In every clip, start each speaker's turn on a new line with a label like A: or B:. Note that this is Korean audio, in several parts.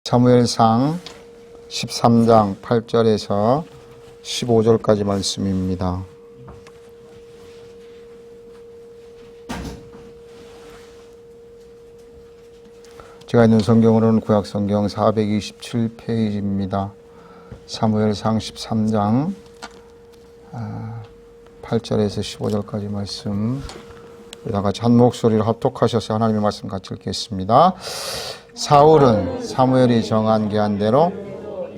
A: 사무엘상 13장 8절에서 15절까지 말씀입니다. 제가 있는 성경으로는 구약성경 427페이지입니다. 사무엘상 13장 8절에서 15절까지 말씀, 다 같이 한 목소리로 합독하셔서 하나님의 말씀 같이 읽겠습니다. 사울은 사무엘이 정한 기한대로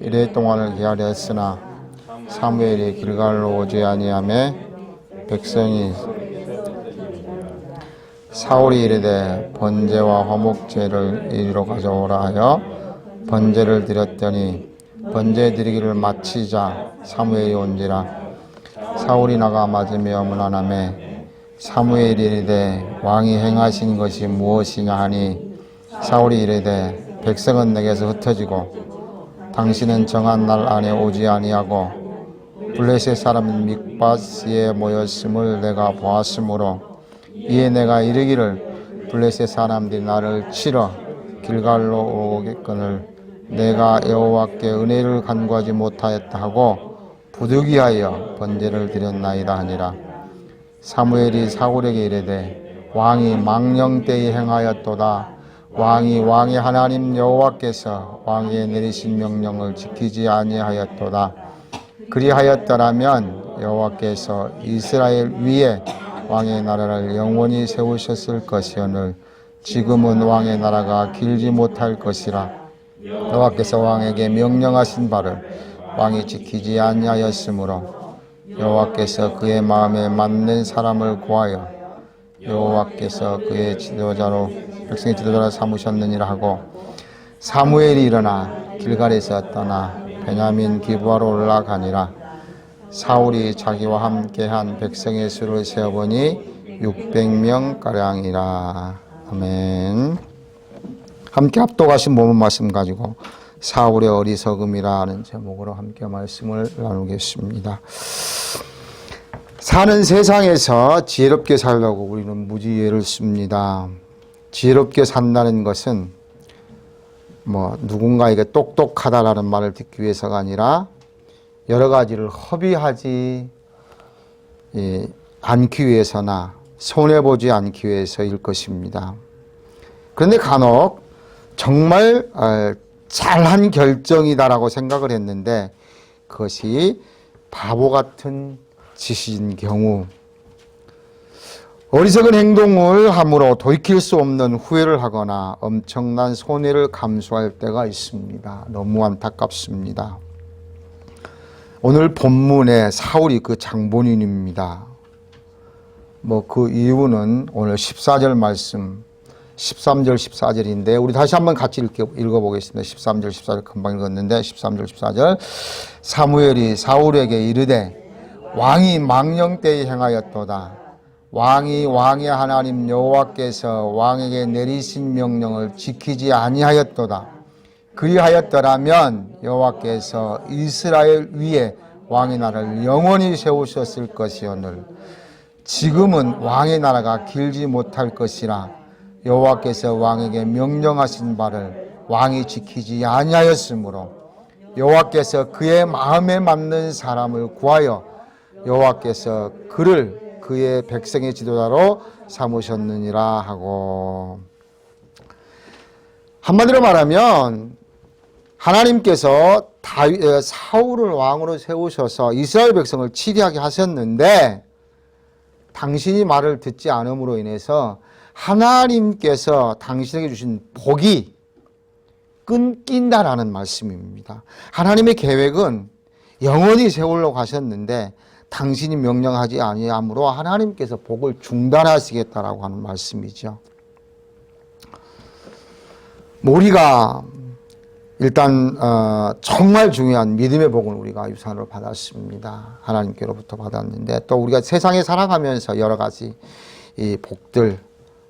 A: 이레 동안을 기하려 했으나 사무엘이 길갈로 오지 아니하매 백성이 사울이 이르되 번제와 화목제를 이리로 가져오라 하여 번제를 드렸더니 번제 드리기를 마치자 사무엘이 온지라. 사울이 나가 맞으며 문안하매 사무엘이 이르되 왕이 행하신 것이 무엇이냐 하니 사울이 이르되 백성은 내게서 흩어지고 당신은 정한 날 안에 오지 아니하고 블레셋 사람 mikbat에 모였음을 내가 보았으므로 이에 내가 이르기를 블레셋 사람들이 나를 치러 길갈로 오겠거늘 내가 여호와께 은혜를 간구하지 못하였다 하고 부득이하여 번제를 드렸나이다 하니라. 사무엘이 사울에게 이르되 왕이 망령 때에 행하였도다. 왕이 왕의 하나님 여호와께서 왕에게 내리신 명령을 지키지 아니하였도다. 그리하였더라면 여호와께서 이스라엘 위에 왕의 나라를 영원히 세우셨을 것이오늘 지금은 왕의 나라가 길지 못할 것이라. 여호와께서 왕에게 명령하신 바를 왕이 지키지 아니하였으므로 여호와께서 그의 마음에 맞는 사람을 구하여 여호와께서 그의 지도자로 백성의 지도자로 삼으셨느니라 하고 사무엘이 일어나 길갈에서 떠나 베냐민 기브아로 올라가니라. 사울이 자기와 함께한 백성의 수를 세어보니 600명가량이라. 아멘. 함께 합독하신 본문 말씀 가지고 사울의 어리석음이라 하는 제목으로 함께 말씀을 나누겠습니다. 사는 세상에서 지혜롭게 살려고 우리는 무지개를 씁니다. 지혜롭게 산다는 것은 누군가에게 똑똑하다라는 말을 듣기 위해서가 아니라 여러 가지를 허비하지 않기 위해서나 손해보지 않기 위해서일 것입니다. 그런데 간혹 정말 잘한 결정이다라고 생각을 했는데 그것이 바보 같은 짓인 경우, 어리석은 행동을 함으로 돌이킬 수 없는 후회를 하거나 엄청난 손해를 감수할 때가 있습니다. 너무 안타깝습니다. 오늘 본문에 사울이 그 장본인입니다. 그 이유는 오늘 14절 말씀 13절 14절인데 우리 다시 한번 같이 읽어보겠습니다. 13절 14절 금방 읽었는데 13절 14절 사무엘이 사울에게 이르되 왕이 망령 때에 행하였도다. 왕이 왕의 하나님 여호와께서 왕에게 내리신 명령을 지키지 아니하였도다. 그리하였더라면 여호와께서 이스라엘 위에 왕의 나라를 영원히 세우셨을 것이오늘 지금은 왕의 나라가 길지 못할 것이라. 여호와께서 왕에게 명령하신 바를 왕이 지키지 아니하였으므로 여호와께서 그의 마음에 맞는 사람을 구하여 여호와께서 그를 그의 백성의 지도자로 삼으셨느니라 하고, 한마디로 말하면 하나님께서 사울을 왕으로 세우셔서 이스라엘 백성을 치리하게 하셨는데 당신이 말을 듣지 않음으로 인해서 하나님께서 당신에게 주신 복이 끊긴다라는 말씀입니다. 하나님의 계획은 영원히 세우려고 하셨는데 당신이 명령하지 아니함으로 하나님께서 복을 중단하시겠다라고 하는 말씀이죠. 우리가 일단 정말 중요한 믿음의 복을 우리가 유산으로 받았습니다. 하나님께로부터 받았는데 또 우리가 세상에 살아가면서 여러 가지 이 복들,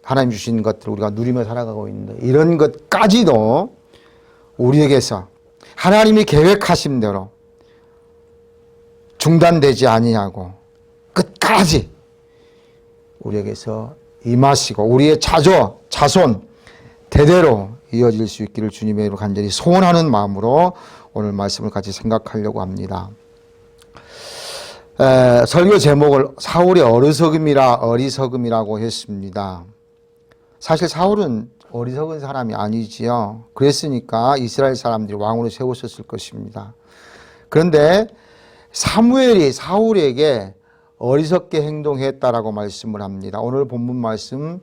A: 하나님 주신 것들을 우리가 누리며 살아가고 있는데 이런 것까지도 우리에게서 하나님이 계획하신 대로 중단되지 아니하고 끝까지 우리에게서 임하시고 우리의 자손 대대로 이어질 수 있기를 주님의 이름으로 간절히 소원하는 마음으로 오늘 말씀을 같이 생각하려고 합니다. 설교 제목을 사울의 어리석음이라고 했습니다. 사실 사울은 어리석은 사람이 아니지요. 그랬으니까 이스라엘 사람들이 왕으로 세웠었을 것입니다. 그런데 사무엘이 사울에게 어리석게 행동했다라고 말씀을 합니다. 오늘 본문 말씀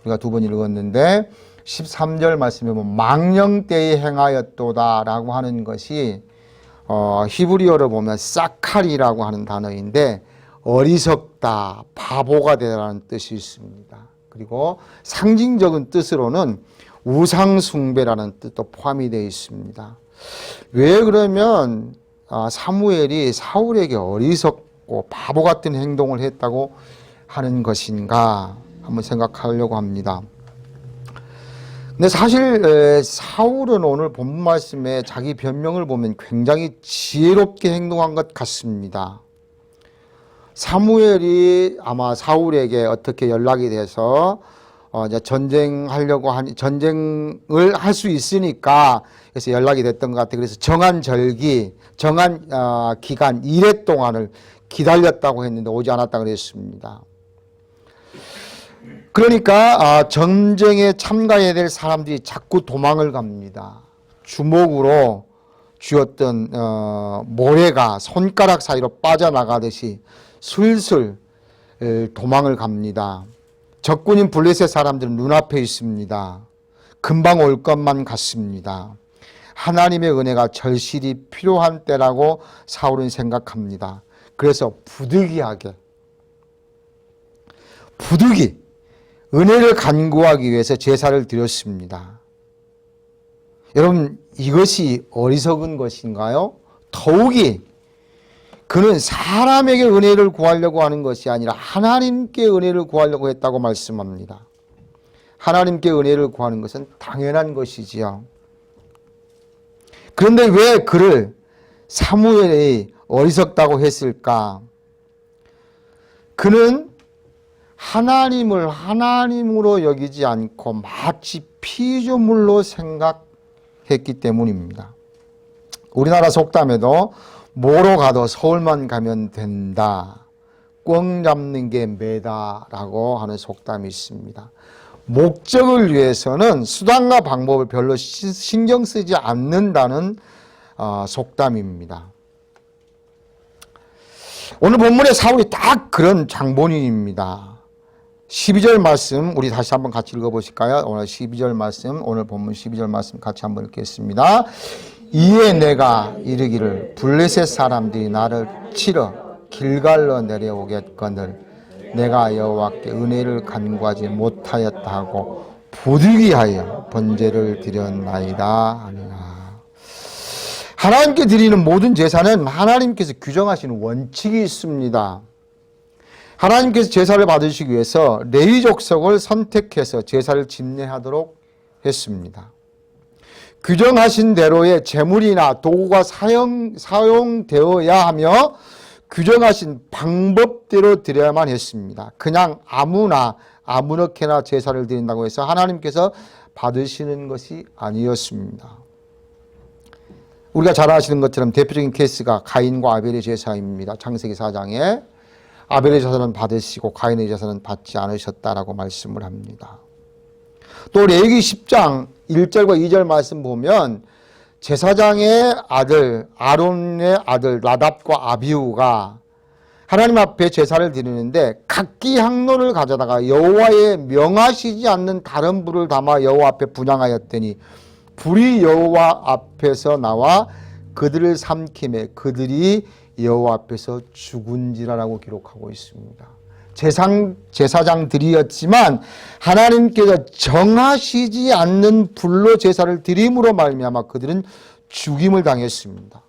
A: 우리가 두 번 읽었는데 13절 말씀에 보면 망령되이 행하였도다라고 하는 것이 히브리어로 보면 사칼이라고 하는 단어인데 어리석다, 바보가 되라는 뜻이 있습니다. 그리고 상징적인 뜻으로는 우상숭배라는 뜻도 포함이 되어 있습니다. 왜 그러면 사무엘이 사울에게 어리석고 바보 같은 행동을 했다고 하는 것인가 한번 생각하려고 합니다. 근데 사실 사울은 오늘 본문 말씀에 자기 변명을 보면 굉장히 지혜롭게 행동한 것 같습니다. 사무엘이 아마 사울에게 어떻게 연락이 돼서 이제 전쟁을 할 수 있으니까 그래서 연락이 됐던 것 같아요. 그래서 정한 기간 1회 동안을 기다렸다고 했는데 오지 않았다고 그랬습니다. 그러니까 전쟁에 참가해야 될 사람들이 자꾸 도망을 갑니다. 주먹으로 쥐었던 모래가 손가락 사이로 빠져나가듯이 슬슬 도망을 갑니다. 적군인 블레셋 사람들은 눈앞에 있습니다. 금방 올 것만 같습니다. 하나님의 은혜가 절실히 필요한 때라고 사울은 생각합니다. 그래서 부득이 은혜를 간구하기 위해서 제사를 드렸습니다. 여러분, 이것이 어리석은 것인가요? 더욱이 그는 사람에게 은혜를 구하려고 하는 것이 아니라 하나님께 은혜를 구하려고 했다고 말씀합니다. 하나님께 은혜를 구하는 것은 당연한 것이지요. 그런데 왜 그를 사무엘이 어리석다고 했을까? 그는 하나님을 하나님으로 여기지 않고 마치 피조물로 생각했기 때문입니다. 우리나라 속담에도 뭐로 가도 서울만 가면 된다. 꿩 잡는 게 매다라고 하는 속담이 있습니다. 목적을 위해서는 수단과 방법을 별로 신경 쓰지 않는다는 속담입니다. 오늘 본문의 사울이 딱 그런 장본인입니다. 12절 말씀 우리 다시 한번 같이 읽어보실까요? 오늘 12절 말씀, 오늘 본문 12절 말씀 같이 한번 읽겠습니다. 이에 내가 이르기를 블레셋 사람들이 나를 치러 길갈로 내려오겠거늘 내가 여호와께 은혜를 간구하지 못하였다 하고 부득이하여 번제를 드렸나이다 하니라. 하나님께 드리는 모든 제사는 하나님께서 규정하시는 원칙이 있습니다. 하나님께서 제사를 받으시기 위해서 레위 족속을 선택해서 제사를 집례하도록 했습니다. 규정하신 대로의 제물이나 도구가 사용되어야 하며 규정하신 방법대로 드려야만 했습니다. 그냥 아무렇게나 제사를 드린다고 해서 하나님께서 받으시는 것이 아니었습니다. 우리가 잘 아시는 것처럼 대표적인 케이스가 가인과 아벨의 제사입니다. 창세기 4장에 아벨의 제사는 받으시고 가인의 제사는 받지 않으셨다라고 말씀을 합니다. 또 레위기 10장 1절과 2절 말씀 보면 제사장의 아들 아론의 아들 나답과 아비후가 하나님 앞에 제사를 드리는데 각기 향로를 가져다가 여호와의 명하시지 않는 다른 불을 담아 여호와 앞에 분향하였더니 불이 여호와 앞에서 나와 그들을 삼킴에 그들이 여호와 앞에서 죽은지라라고 기록하고 있습니다. 제사장들이었지만 하나님께서 정하시지 않는 불로 제사를 드림으로 말미암아 그들은 죽임을 당했습니다.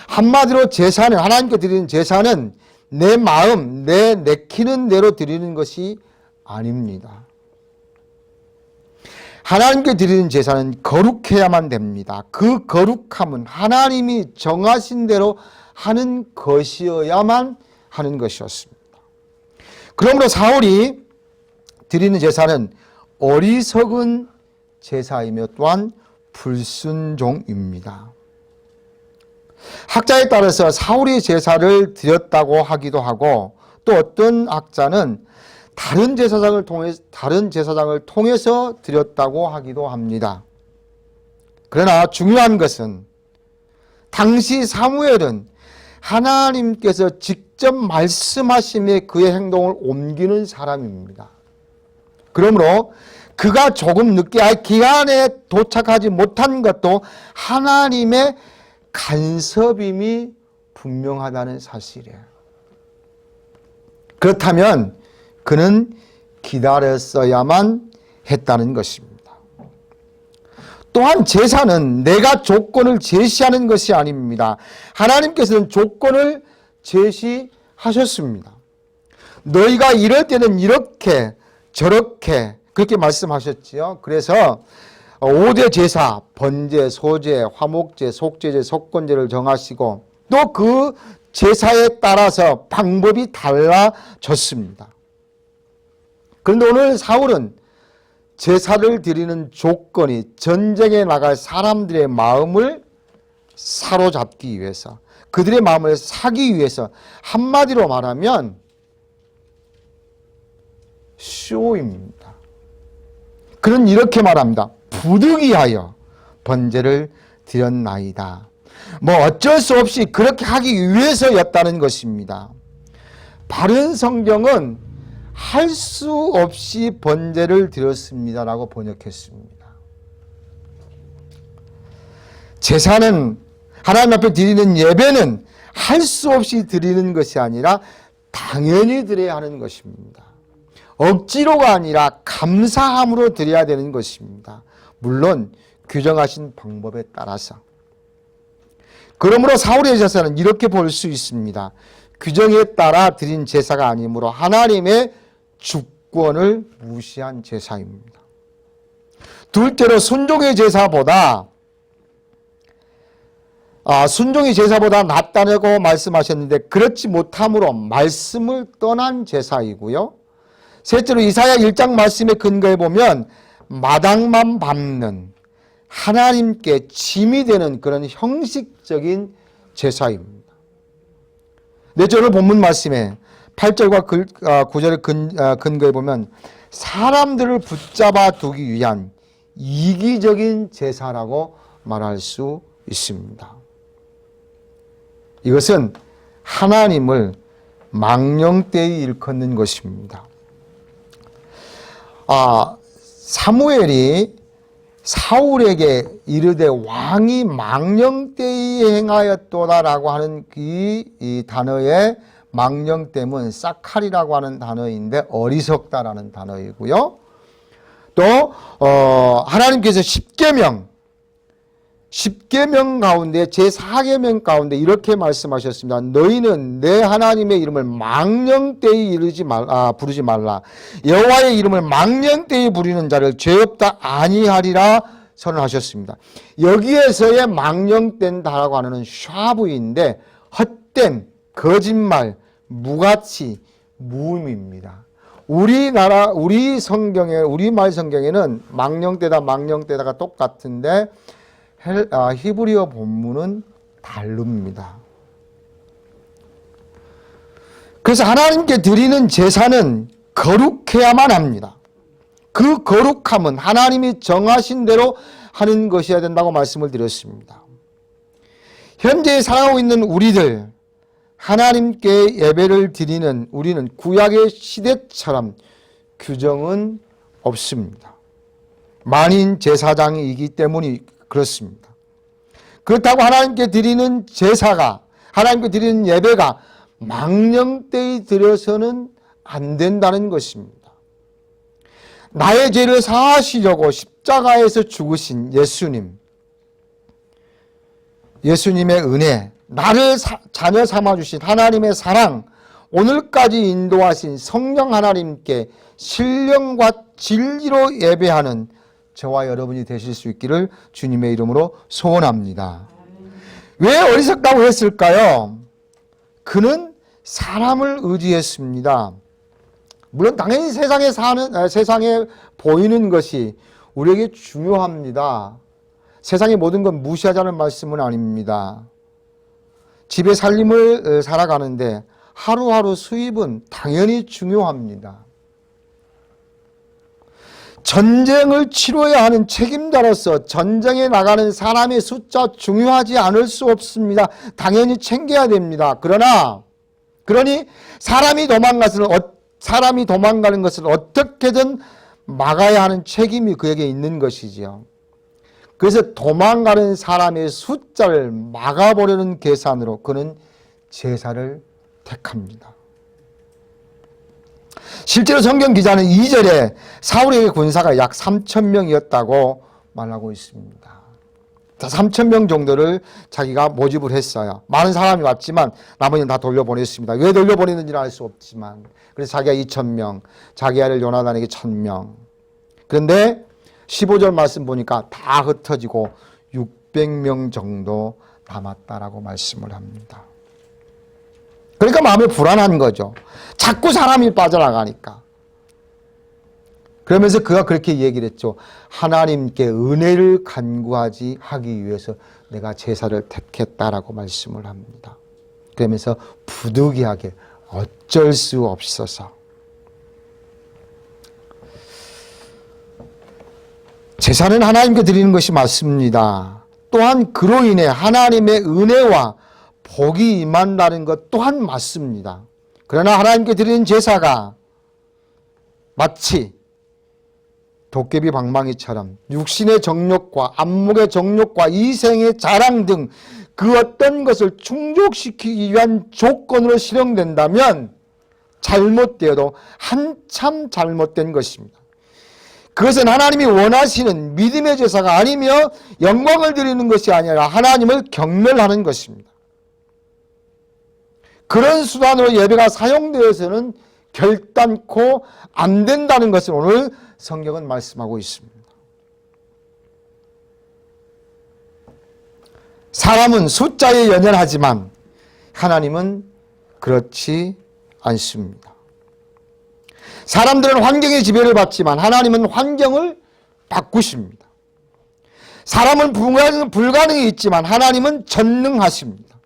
A: 한마디로 제사는 하나님께 드리는 제사는 내 마음, 내 내키는 대로 드리는 것이 아닙니다. 하나님께 드리는 제사는 거룩해야만 됩니다. 그 거룩함은 하나님이 정하신 대로 하는 것이어야만 하는 것이었습니다. 그러므로 사울이 드리는 제사는 어리석은 제사이며 또한 불순종입니다. 학자에 따라서 사울이 제사를 드렸다고 하기도 하고 또 어떤 학자는 다른 제사장을 통해서 드렸다고 하기도 합니다. 그러나 중요한 것은 당시 사무엘은 하나님께서 직접 말씀하심에 그의 행동을 옮기는 사람입니다. 그러므로 그가 조금 늦게 기한에 도착하지 못한 것도 하나님의 간섭임이 분명하다는 사실이에요. 그렇다면 그는 기다렸어야만 했다는 것입니다. 또한 제사는 내가 조건을 제시하는 것이 아닙니다. 하나님께서는 조건을 제시하셨습니다. 너희가 이럴 때는 이렇게 저렇게 그렇게 말씀하셨지요. 그래서 5대 제사, 번제, 소제, 화목제, 속제제, 속건제를 정하시고 또 그 제사에 따라서 방법이 달라졌습니다. 그런데 오늘 사울은 제사를 드리는 조건이 전쟁에 나갈 사람들의 마음을 사로잡기 위해서, 그들의 마음을 사기 위해서, 한마디로 말하면 쇼입니다. 그는 이렇게 말합니다. 부득이하여 번제를 드렸나이다. 어쩔 수 없이 그렇게 하기 위해서였다는 것입니다. 바른 성경은 할 수 없이 번제를 드렸습니다라고 번역했습니다. 제사는, 하나님 앞에 드리는 예배는 할 수 없이 드리는 것이 아니라 당연히 드려야 하는 것입니다. 억지로가 아니라 감사함으로 드려야 되는 것입니다. 물론 규정하신 방법에 따라서. 그러므로 사울의 제사는 이렇게 볼 수 있습니다. 규정에 따라 드린 제사가 아니므로 하나님의 주권을 무시한 제사입니다. 둘째로 순종의 제사보다 낫다고 말씀하셨는데 그렇지 못함으로 말씀을 떠난 제사이고요. 셋째로 이사야 1장 말씀에 근거해 보면 마당만 밟는 하나님께 짐이 되는 그런 형식적인 제사입니다. 넷째로 본문 말씀에 8절과 9절을 근거해 보면 사람들을 붙잡아 두기 위한 이기적인 제사라고 말할 수 있습니다. 이것은 하나님을 망령되이 일컫는 것입니다. 사무엘이 사울에게 이르되 왕이 망령되이 행하였도다라고 하는 이 단어의 망령됨은 사칼이라고 하는 단어인데 어리석다라는 단어이고요. 또 하나님께서 10계명 가운데 제4계명 가운데 이렇게 말씀하셨습니다. 너희는 내 하나님의 이름을 망령되이 부르지 말라. 여호와의 이름을 망령되이 부리는 자를 죄 없다 아니하리라 선언하셨습니다. 여기에서의 망령된다라고 하는 샤브인데 헛된 거짓말, 무가치, 무음입니다. 우리 성경에, 우리말 성경에는 망령되다가 똑같은데 히브리어 본문은 다릅니다. 그래서 하나님께 드리는 제사는 거룩해야만 합니다. 그 거룩함은 하나님이 정하신 대로 하는 것이어야 된다고 말씀을 드렸습니다. 현재 살아가고 있는 우리들, 하나님께 예배를 드리는 우리는 구약의 시대처럼 규정은 없습니다. 만인 제사장이기 때문이 그렇습니다. 그렇다고 하나님께 드리는 제사가, 하나님께 드리는 예배가 망령되이 드려서는 안 된다는 것입니다. 나의 죄를 사하시려고 십자가에서 죽으신 예수님의 은혜, 나를 자녀 삼아주신 하나님의 사랑, 오늘까지 인도하신 성령 하나님께 신령과 진리로 예배하는 저와 여러분이 되실 수 있기를 주님의 이름으로 소원합니다. 왜 어리석다고 했을까요? 그는 사람을 의지했습니다. 물론 당연히 세상에 보이는 것이 우리에게 중요합니다. 세상의 모든 건 무시하자는 말씀은 아닙니다. 집의 살림을 살아가는데 하루하루 수입은 당연히 중요합니다. 전쟁을 치러야 하는 책임자로서 전쟁에 나가는 사람의 숫자 중요하지 않을 수 없습니다. 당연히 챙겨야 됩니다. 그러니 사람이 도망가는 것을 어떻게든 막아야 하는 책임이 그에게 있는 것이지요. 그래서 도망가는 사람의 숫자를 막아보려는 계산으로 그는 제사를 택합니다. 실제로 성경 기자는 2절에 사울의 군사가 약 3,000명이었다고 말하고 있습니다. 3,000명 정도를 자기가 모집을 했어요. 많은 사람이 왔지만 나머지는 다 돌려보냈습니다. 왜 돌려보냈는지는 알 수 없지만, 그래서 자기가 2,000명, 자기 아들 요나단에게 1,000명. 그런데 15절 말씀 보니까 다 흩어지고 600명 정도 남았다라고 말씀을 합니다. 그러니까 마음이 불안한 거죠. 자꾸 사람이 빠져나가니까. 그러면서 그가 그렇게 얘기를 했죠. 하나님께 은혜를 간구하기 위해서 내가 제사를 택했다라고 말씀을 합니다. 그러면서 부득이하게 어쩔 수 없어서 제사는 하나님께 드리는 것이 맞습니다. 또한 그로 인해 하나님의 은혜와 복이 임한다는 것 또한 맞습니다. 그러나 하나님께 드리는 제사가 마치 도깨비 방망이처럼 육신의 정욕과 안목의 정욕과 이생의 자랑 등 그 어떤 것을 충족시키기 위한 조건으로 실행된다면 잘못되어도 한참 잘못된 것입니다. 그것은 하나님이 원하시는 믿음의 제사가 아니며 영광을 드리는 것이 아니라 하나님을 경멸하는 것입니다. 그런 수단으로 예배가 사용되어서는 결단코 안 된다는 것을 오늘 성경은 말씀하고 있습니다. 사람은 숫자에 연연하지만 하나님은 그렇지 않습니다. 사람들은 환경의 지배를 받지만 하나님은 환경을 바꾸십니다. 사람은 불가능이 있지만 하나님은 전능하십니다.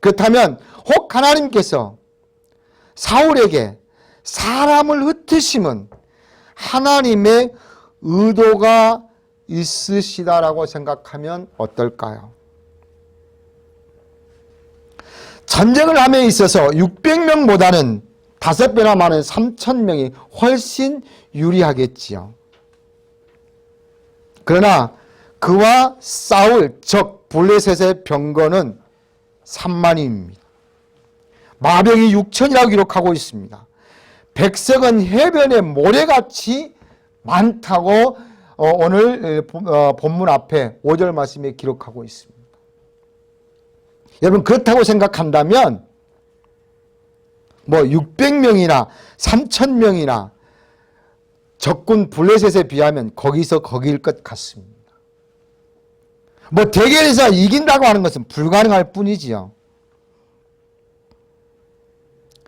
A: 그렇다면 혹 하나님께서 사울에게 사람을 흩으심은 하나님의 의도가 있으시다라고 생각하면 어떨까요? 전쟁을 함에 있어서 600명보다는 5배나 많은 3,000명이 훨씬 유리하겠지요. 그러나 그와 싸울 적 블레셋의 병거는 3만입니다. 마병이 6천이라고 기록하고 있습니다. 백성은 해변에 모래같이 많다고 오늘 본문 앞에 5절 말씀에 기록하고 있습니다. 여러분 그렇다고 생각한다면 600명이나 3,000명이나 적군 블레셋에 비하면 거기서 거기일 것 같습니다. 대결에서 이긴다고 하는 것은 불가능할 뿐이지요.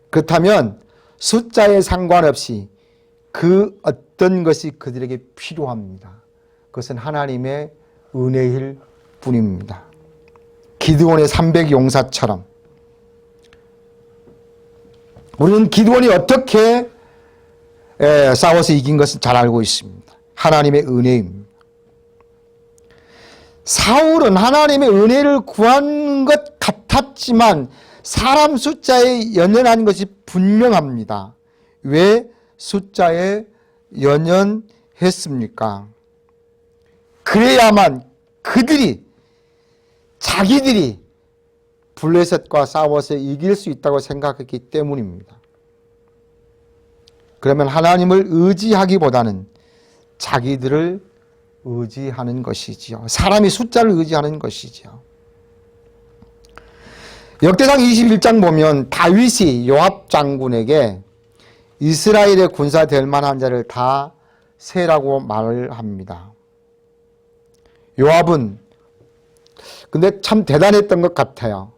A: 그렇다면 숫자에 상관없이 그 어떤 것이 그들에게 필요합니다. 그것은 하나님의 은혜일 뿐입니다. 기드온의 300용사처럼 우리는 기드온이 어떻게 싸워서 이긴 것을 잘 알고 있습니다. 하나님의 은혜입니다. 사울은 하나님의 은혜를 구한 것 같았지만 사람 숫자에 연연한 것이 분명합니다. 왜 숫자에 연연했습니까? 그래야만 자기들이 블레셋과 싸워서 이길 수 있다고 생각했기 때문입니다. 그러면 하나님을 의지하기보다는 자기들을 의지하는 것이지요. 사람이 숫자를 의지하는 것이지요. 역대상 21장 보면 다윗이 요압 장군에게 이스라엘의 군사 될 만한 자를 다 세라고 말을 합니다. 요압은 근데 참 대단했던 것 같아요.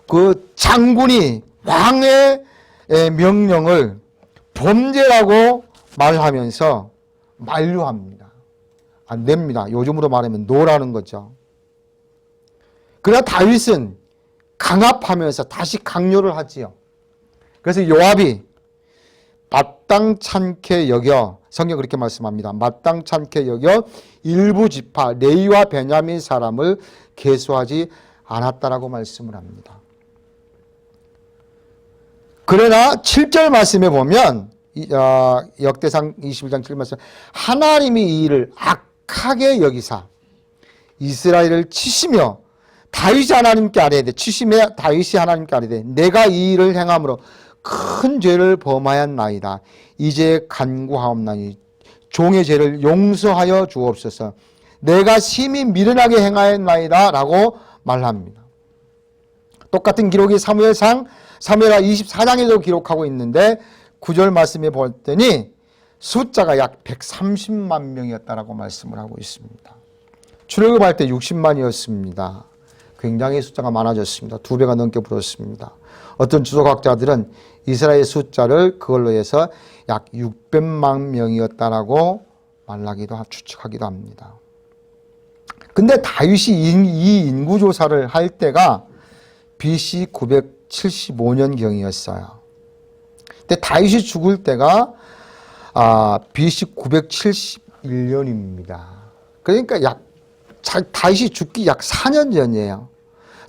A: 그 장군이 왕의 명령을 범죄라고 말하면서 만류합니다. 안 됩니다. 요즘으로 말하면 노라는 거죠. 그러나 다윗은 강압하면서 다시 강요를 하지요. 그래서 요압이 마땅찮게 여겨, 성경 그렇게 말씀합니다. 마땅찮게 여겨 일부 지파 레위와 베냐민 사람을 계수하지 않았다라고 말씀을 합니다. 그러나 7절 말씀에 보면 역대상 21장 7절 말씀, 하나님이 이 일을 악하게 여기사 이스라엘을 치시며 다윗이 하나님께 아뢰되, 치심에 다윗이 하나님께 아뢰되 내가 이 일을 행함으로 큰 죄를 범하였나이다. 이제 간구하옵나니 종의 죄를 용서하여 주옵소서. 내가 심히 미련하게 행하였나이다 라고 말합니다. 똑같은 기록이 사무엘하 24장에도 기록하고 있는데 9절 말씀에 봤더니 숫자가 약 130만 명이었다라고 말씀을 하고 있습니다. 출애굽할 때 60만이었습니다. 굉장히 숫자가 많아졌습니다. 2배가 넘게 불었습니다. 어떤 주석학자들은 이스라엘 숫자를 그걸로 해서 약 600만 명이었다라고 추측하기도 합니다. 근데 다윗이 이 인구조사를 할 때가 BC 975년경이었어요. 근데 다윗이 죽을 때가 BC 971년입니다. 그러니까 다윗이 죽기 약 4년 전이에요.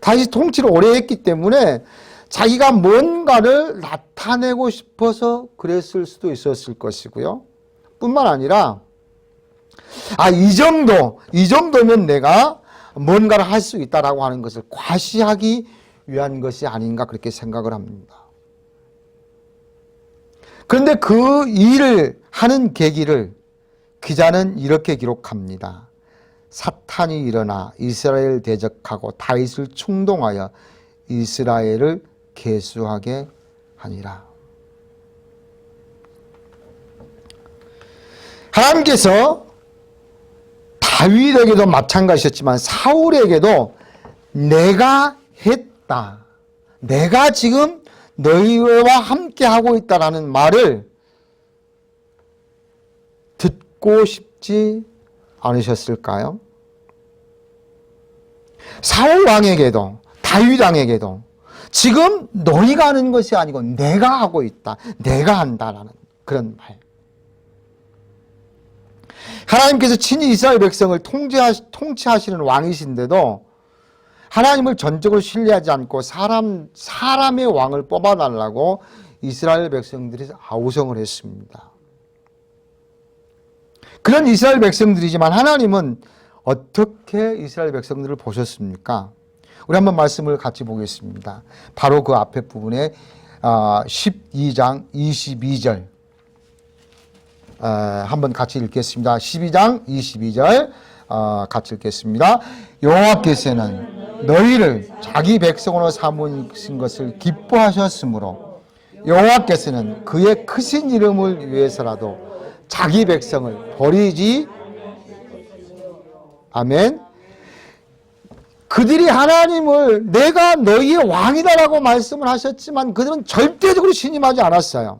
A: 다윗이 통치를 오래 했기 때문에 자기가 뭔가를 나타내고 싶어서 그랬을 수도 있었을 것이고요. 뿐만 아니라 이 정도면 내가 뭔가를 할 수 있다라고 하는 것을 과시하기 위한 것이 아닌가 그렇게 생각을 합니다. 그런데 그 일을 하는 계기를 기자는 이렇게 기록합니다. 사탄이 일어나 이스라엘을 대적하고 다윗을 충동하여 이스라엘을 계수하게 하니라. 하나님께서 다윗에게도 마찬가지였지만 사울에게도 내가 했다, 내가 지금 너희와 함께 하고 있다라는 말을 듣고 싶지 않으셨을까요? 사울 왕에게도 다윗 왕에게도 지금 너희가 하는 것이 아니고 내가 하고 있다, 내가 한다라는 그런 말. 하나님께서 친히 이스라엘 백성을 통치하시는 왕이신데도 하나님을 전적으로 신뢰하지 않고 사람의 왕을 뽑아달라고 이스라엘 백성들이 아우성을 했습니다. 그런 이스라엘 백성들이지만 하나님은 어떻게 이스라엘 백성들을 보셨습니까? 우리 한번 말씀을 같이 보겠습니다. 바로 그 앞에 부분에 12장 22절 한번 같이 읽겠습니다. 12장 22절 같이 읽겠습니다. 여호와께서는 너희를 자기 백성으로 삼으신 것을 기뻐하셨으므로 여호와께서는 그의 크신 이름을 위해서라도 자기 백성을 버리지, 아멘. 그들이 하나님을 내가 너희의 왕이다라고 말씀을 하셨지만 그들은 절대적으로 신임하지 않았어요.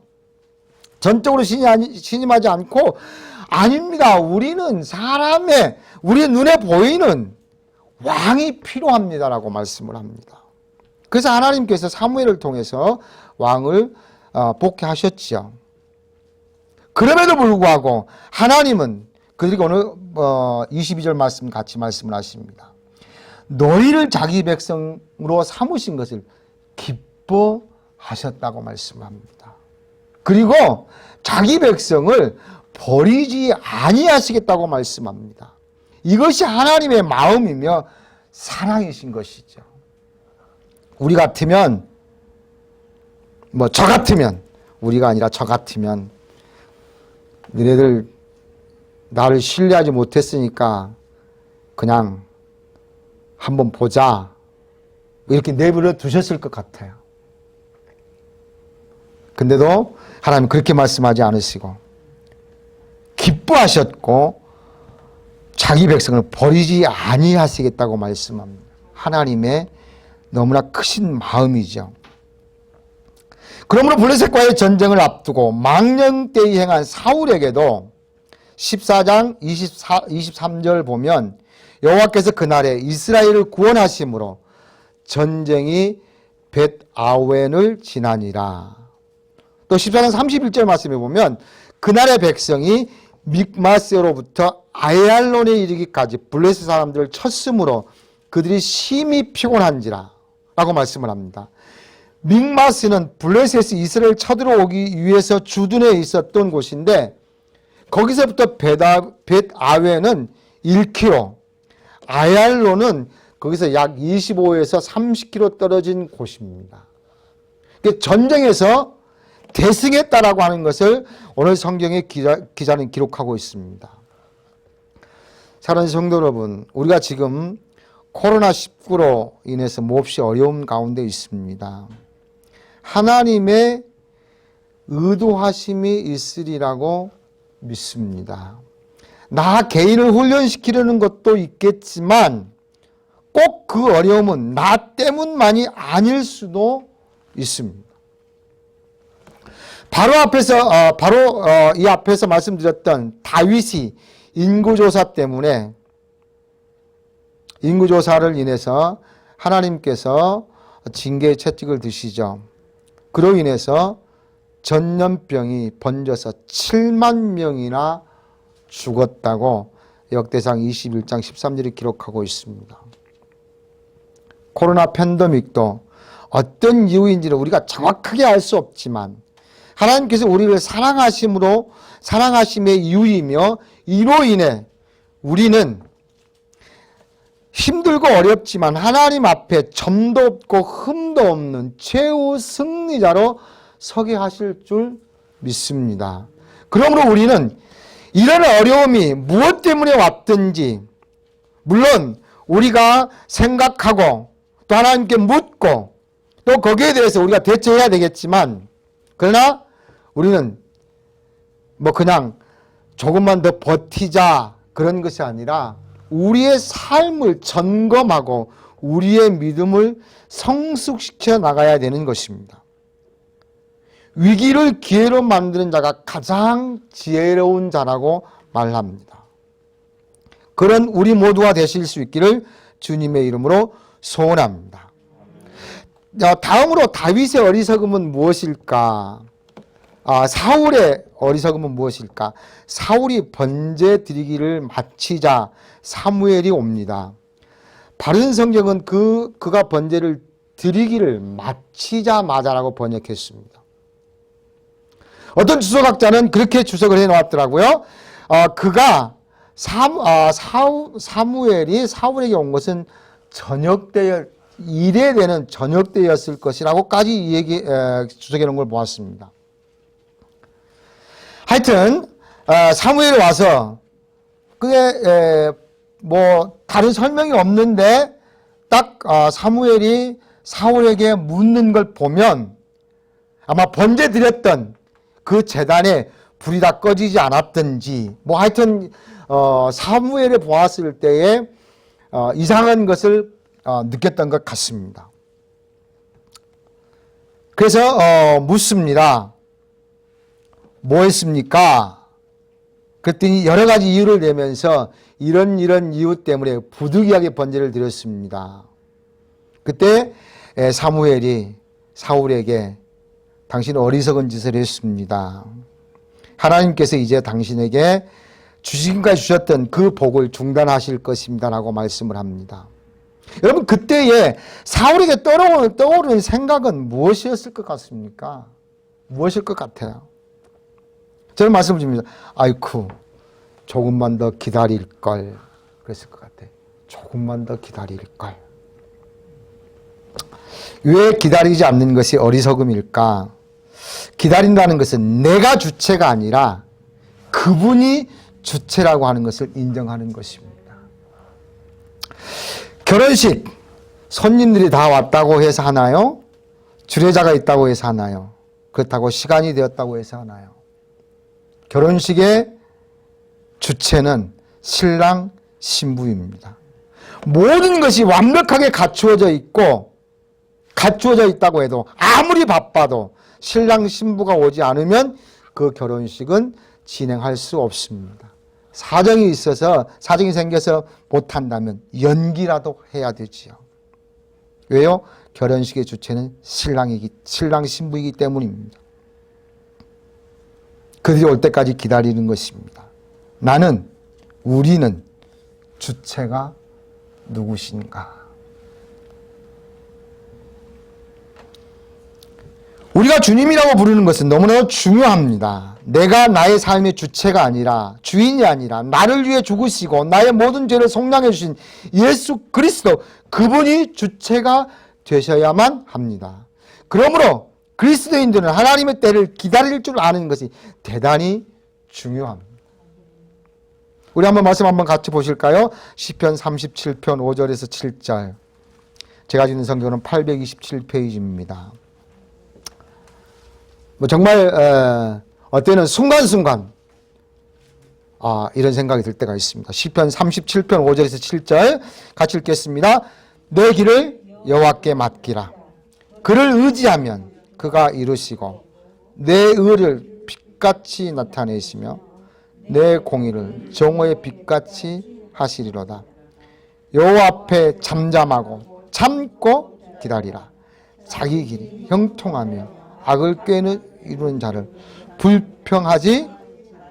A: 전적으로 신임하지 않고, 아닙니다, 우리는 우리 눈에 보이는 왕이 필요합니다라고 말씀을 합니다. 그래서 하나님께서 사무엘을 통해서 왕을 복귀하셨죠. 그럼에도 불구하고 하나님은 그들이 오늘 22절 말씀 같이 말씀을 하십니다. 너희를 자기 백성으로 삼으신 것을 기뻐하셨다고 말씀합니다. 그리고 자기 백성을 버리지 아니하시겠다고 말씀합니다. 이것이 하나님의 마음이며 사랑이신 것이죠. 우리 같으면, 저 같으면, 우리가 아니라 저 같으면, 너희들 나를 신뢰하지 못했으니까 그냥 한번 보자, 이렇게 내버려 두셨을 것 같아요. 근데도 하나님은 그렇게 말씀하지 않으시고 기뻐하셨고 자기 백성을 버리지 아니하시겠다고 말씀합니다. 하나님의 너무나 크신 마음이죠. 그러므로 블레셋과의 전쟁을 앞두고 망령때에 행한 사울에게도 14장 23절 보면 여호와께서 그날에 이스라엘을 구원하심으로 전쟁이 벳아웬을 지나니라. 또 14장 31절 말씀에 보면 그날의 백성이 믹마스로부터 아얄론에 이르기까지 블레셋 사람들을 쳤으므로 그들이 심히 피곤한지라 라고 말씀을 합니다. 믹마스는 블레셋이 이스라엘 쳐들어오기 위해서 주둔해 있었던 곳인데 거기서부터 벳아웬은 1km, 아얄론은 거기서 약 25에서 30km 떨어진 곳입니다. 전쟁에서 대승했다라고 하는 것을 오늘 성경의 기자는 기록하고 있습니다. 사랑하는 성도 여러분, 우리가 지금 코로나19로 인해서 몹시 어려움 가운데 있습니다. 하나님의 의도하심이 있으리라고 믿습니다. 나 개인을 훈련시키려는 것도 있겠지만 꼭 그 어려움은 나 때문만이 아닐 수도 있습니다. 이 앞에서 말씀드렸던 다윗이 인구조사 때문에 인구조사를 인해서 하나님께서 징계의 채찍을 드시죠. 그로 인해서 전염병이 번져서 7만 명이나 죽었다고 역대상 21장 13절이 기록하고 있습니다. 코로나 팬데믹도 어떤 이유인지를 우리가 정확하게 알 수 없지만 하나님께서 우리를 사랑하심의 이유이며 이로 인해 우리는 힘들고 어렵지만 하나님 앞에 점도 없고 흠도 없는 최후 승리자로 서게 하실 줄 믿습니다. 그러므로 우리는 이런 어려움이 무엇 때문에 왔든지 물론 우리가 생각하고 또 하나님께 묻고 또 거기에 대해서 우리가 대처해야 되겠지만 그러나 우리는 그냥 조금만 더 버티자 그런 것이 아니라 우리의 삶을 점검하고 우리의 믿음을 성숙시켜 나가야 되는 것입니다. 위기를 기회로 만드는 자가 가장 지혜로운 자라고 말합니다. 그런 우리 모두가 되실 수 있기를 주님의 이름으로 소원합니다. 다음으로 다윗의 어리석음은 무엇일까? 사울의 어리석음은 무엇일까? 사울이 번제 드리기를 마치자 사무엘이 옵니다. 바른 성경은 그가 번제를 드리기를 마치자마자라고 번역했습니다. 어떤 주석학자는 그렇게 주석을 해놓았더라고요. 사무엘이 사울에게 온 것은 일에 되는 저녁 때였을 것이라고까지 주석해 놓은 걸 보았습니다. 하여튼 사무엘이 와서 그게 다른 설명이 없는데 딱 사무엘이 사울에게 묻는 걸 보면 아마 번제 드렸던 그 제단에 불이 다 꺼지지 않았든지 하여튼 사무엘을 보았을 때에 이상한 것을 느꼈던 것 같습니다. 그래서 묻습니다. 뭐 했습니까? 그랬더니 여러 가지 이유를 내면서 이런 이유 때문에 부득이하게 번제를 드렸습니다. 그때 사무엘이 사울에게 당신은 어리석은 짓을 했습니다. 하나님께서 이제 당신에게 지금까지 주셨던 그 복을 중단하실 것입니다 라고 말씀을 합니다. 여러분 그때에 사울에게 떠오르는 생각은 무엇이었을 것 같습니까? 무엇일 것 같아요? 저는 말씀을 드립니다. 아이쿠 조금만 더 기다릴 걸 그랬을 것 같아요. 조금만 더 기다릴 걸. 왜 기다리지 않는 것이 어리석음일까? 기다린다는 것은 내가 주체가 아니라 그분이 주체라고 하는 것을 인정하는 것입니다. 결혼식 손님들이 다 왔다고 해서 하나요? 주례자가 있다고 해서 하나요? 그렇다고 시간이 되었다고 해서 하나요? 결혼식의 주체는 신랑 신부입니다. 모든 것이 완벽하게 갖추어져 있다고 해도 아무리 바빠도 신랑 신부가 오지 않으면 그 결혼식은 진행할 수 없습니다. 사정이 있어서 사정이 생겨서 못한다면 연기라도 해야 되지요. 왜요? 결혼식의 주체는 신랑 신부이기 때문입니다. 그들이 올 때까지 기다리는 것입니다. 우리는 주체가 누구신가? 우리가 주님이라고 부르는 것은 너무나 중요합니다. 내가 나의 삶의 주체가 아니라, 주인이 아니라 나를 위해 죽으시고 나의 모든 죄를 속량해 주신 예수 그리스도, 그분이 주체가 되셔야만 합니다. 그러므로 그리스도인들은 하나님의 때를 기다릴 줄 아는 것이 대단히 중요합니다. 우리 말씀 한번 같이 보실까요? 시편 37편 5절에서 7절. 제가 주는 성경은 827페이지입니다. 정말 어때는 순간순간 이런 생각이 들 때가 있습니다. 시편 37편 5절에서 7절 같이 읽겠습니다. 내 길을 여호와께 맡기라. 그를 의지하면 그가 이루시고 내 의를 빛같이 나타내시며 내 공의를 정오의 빛같이 하시리로다. 여호와 앞에 잠잠하고 참고 기다리라. 자기 길이 형통하며 악을 꾀는 이루는 자를 불평하지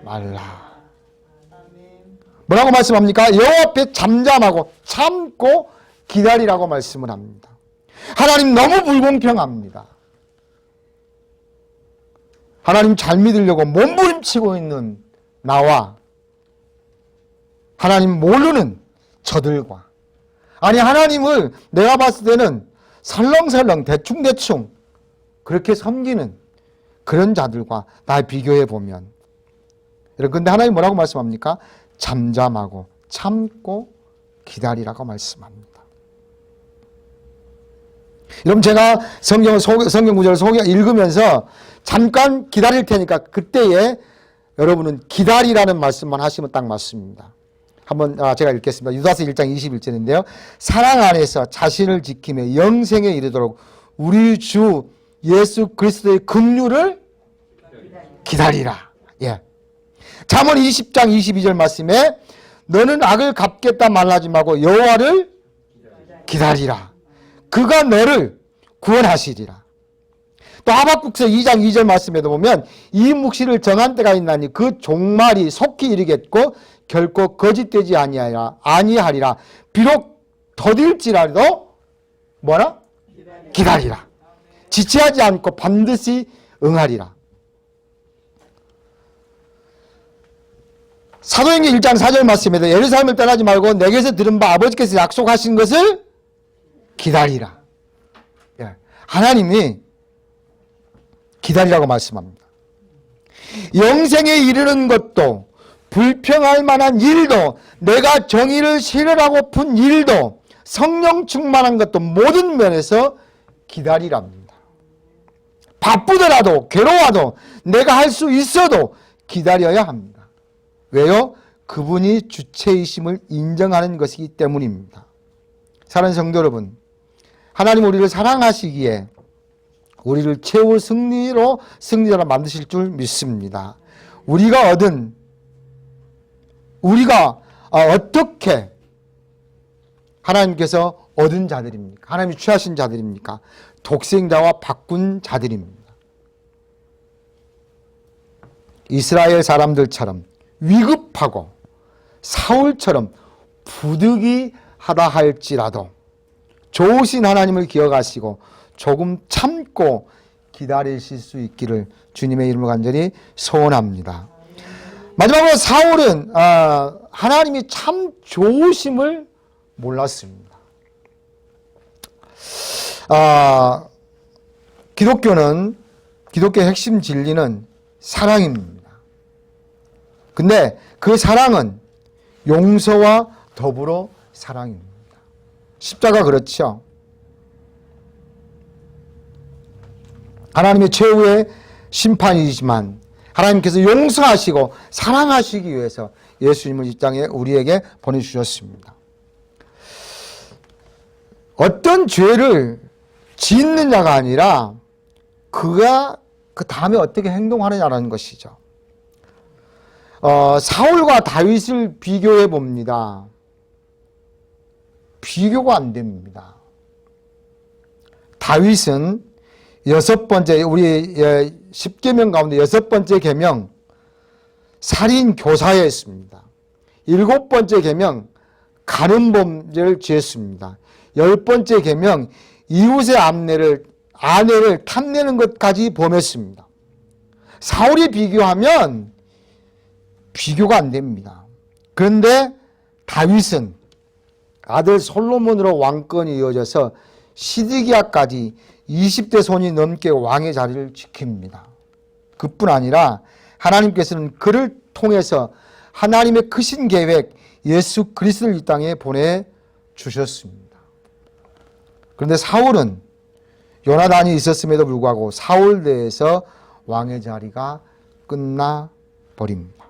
A: 말라. 뭐라고 말씀합니까? 여호와 앞에 잠잠하고 참고 기다리라고 말씀을 합니다. 하나님 너무 불공평합니다. 하나님 잘 믿으려고 몸부림치고 있는 나와 하나님 모르는 저들과, 하나님을 내가 봤을 때는 설렁설렁 대충대충 그렇게 섬기는 그런 자들과 날 비교해 보면, 그런데 하나님 뭐라고 말씀합니까? 잠잠하고 참고 기다리라고 말씀합니다. 여러분, 제가 성경 구절을 읽으면서 잠깐 기다릴 테니까 그때에 여러분은 기다리라는 말씀만 하시면 딱 맞습니다. 한번 제가 읽겠습니다. 유다서 1장 21절인데요. 사랑 안에서 자신을 지키며 영생에 이르도록 우리 주 예수 그리스도의 긍휼을 기다리라. 예. 잠언 20장 22절 말씀에 너는 악을 갚겠다 말하지 말고 여호와를 기다리라. 그가 너를 구원하시리라. 또 하박국서 2장 2절 말씀에도 보면 이 묵시를 정한 때가 있나니 그 종말이 속히 이르겠고 결코 거짓되지 아니하리라. 비록 더딜지라도 뭐라? 기다리라. 지체하지 않고 반드시 응하리라. 사도행전 1장 4절 말씀에도 예루살렘을 떠나지 말고 내게서 들은 바 아버지께서 약속하신 것을 기다리라. 예. 하나님이 기다리라고 말씀합니다. 영생에 이르는 것도, 불평할 만한 일도, 내가 정의를 실현하고픈 일도, 성령 충만한 것도 모든 면에서 기다리랍니다. 바쁘더라도 괴로워도 내가 할 수 있어도 기다려야 합니다. 왜요? 그분이 주체이심을 인정하는 것이기 때문입니다. 사랑하는 성도 여러분, 하나님 우리를 사랑하시기에 우리를 최후 승리자로 만드실 줄 믿습니다. 우리가 어떻게 하나님께서 얻은 자들입니까? 하나님이 취하신 자들입니까? 독생자와 바꾼 자들입니다. 이스라엘 사람들처럼 위급하고 사울처럼 부득이하다 할지라도 좋으신 하나님을 기억하시고 조금 참고 기다리실 수 있기를 주님의 이름으로 간절히 소원합니다. 마지막으로 사울은 하나님이 참 좋으심을 몰랐습니다. 기독교의 핵심 진리는 사랑입니다. 근데 그 사랑은 용서와 더불어 사랑입니다. 십자가 그렇죠. 하나님의 최후의 심판이지만 하나님께서 용서하시고 사랑하시기 위해서 예수님을 이 땅에 우리에게 보내주셨습니다. 어떤 죄를 짓는 자가 아니라 그가 그 다음에 어떻게 행동하느냐라는 것이죠. 사울과 다윗을 비교해 봅니다. 비교가 안 됩니다. 다윗은 6번째, 우리 10계명 가운데 6번째 계명, 살인 교사였습니다. 7번째 계명, 간음 범죄를 지었습니다. 10번째 계명, 이웃의 아내를 탐내는 것까지 범했습니다. 사울이 비교하면 비교가 안 됩니다. 그런데 다윗은 아들 솔로몬으로 왕권이 이어져서 시드기야까지 20대 손이 넘게 왕의 자리를 지킵니다. 그뿐 아니라 하나님께서는 그를 통해서 하나님의 크신 계획 예수 그리스도를 이 땅에 보내주셨습니다. 그런데 사울은 요나단이 있었음에도 불구하고 사울대에서 왕의 자리가 끝나버립니다.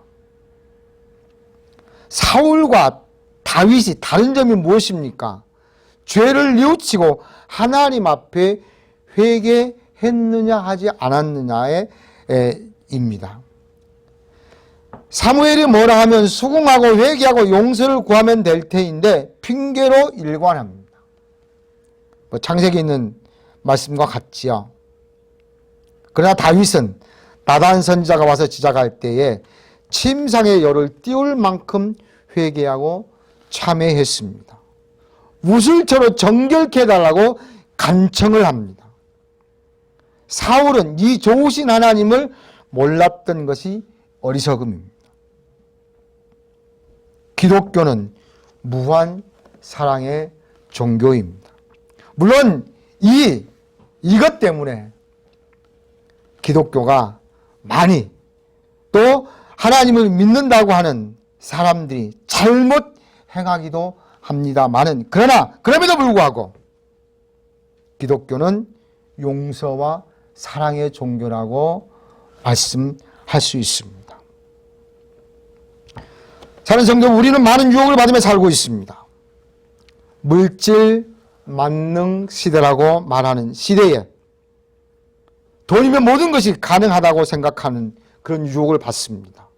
A: 사울과 다윗이 다른 점이 무엇입니까? 죄를 뉘우치고 하나님 앞에 회개했느냐 하지 않았느냐의 입니다. 사무엘이 뭐라 하면 수긍하고 회개하고 용서를 구하면 될 테인데 핑계로 일관합니다. 창세기에 있는 말씀과 같지요. 그러나 다윗은 나단 선지자가 와서 지적할 때에 침상의 열을 띄울 만큼 회개하고 참회했습니다. 우슬처럼 정결케 해달라고 간청을 합니다. 사울은 이 좋으신 하나님을 몰랐던 것이 어리석음입니다. 기독교는 무한 사랑의 종교입니다. 물론 이것 때문에 기독교가 많이 또 하나님을 믿는다고 하는 사람들이 잘못 행하기도 합니다만은 그러나 그럼에도 불구하고 기독교는 용서와 사랑의 종교라고 말씀할 수 있습니다. 사는 성도, 우리는 많은 유혹을 받으며 살고 있습니다. 물질 만능 시대라고 말하는 시대에 돈이면 모든 것이 가능하다고 생각하는 그런 유혹을 받습니다.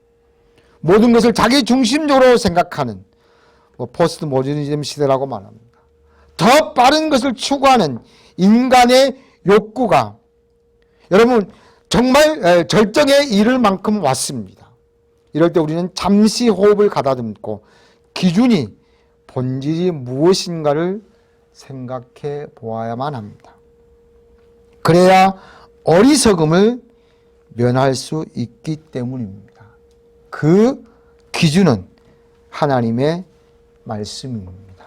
A: 모든 것을 자기 중심적으로 생각하는 포스트 모더니즘 시대라고 말합니다. 더 빠른 것을 추구하는 인간의 욕구가 여러분 정말 절정에 이를 만큼 왔습니다. 이럴 때 우리는 잠시 호흡을 가다듬고 기준이 본질이 무엇인가를 생각해 보아야만 합니다. 그래야 어리석음을 면할 수 있기 때문입니다. 그 기준은 하나님의 말씀입니다.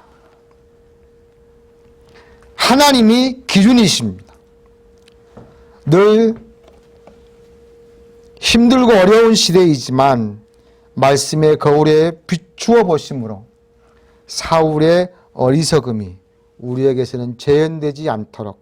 A: 하나님이 기준이십니다. 늘 힘들고 어려운 시대이지만 말씀의 거울에 비추어 보심으로 사울의 어리석음이 우리에게서는 재현되지 않도록